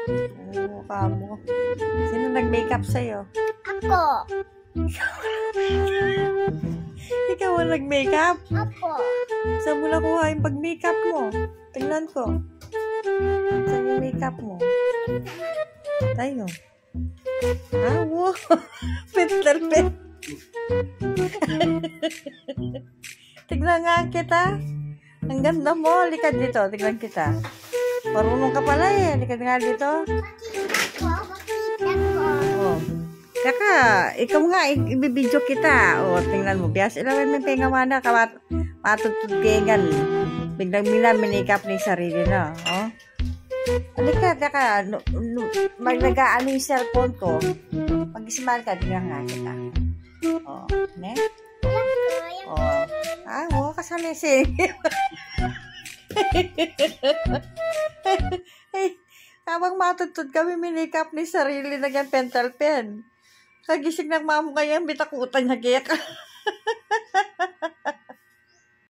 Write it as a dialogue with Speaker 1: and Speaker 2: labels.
Speaker 1: Oo, kamo. Sino nag-makeup sa'yo?
Speaker 2: Ako.
Speaker 1: Ikaw ang nag-makeup?
Speaker 2: Ako.
Speaker 1: Saan mo nakuha yung pag-makeup mo? Tingnan ko. Saan yung makeup mo? Tayo. Ah, wow. Peter Pan. Tignan nga kita. Ang ganda mo. Likad dito. Tignan kita. Marunong ka pala eh. Likad nga dito.
Speaker 2: Makita ko.
Speaker 1: Oh. Kaka, ikaw nga, ibibidyo kita. O, tingnan mo. Biyas, ilawan mo yung pengamana ka matutuggengan. Biglang minikap ni sarili na. O. Halika, kaka, maglagaan yung cellphone ko. Mag-ismal ka, tingnan nga kita. O, ne? O. Ah, o, kasalising. Hey, habang matutod kami, minikap ni sarili na yung pentel pen. Kagising ng mamo kaya, bitakutan niya kaya ka.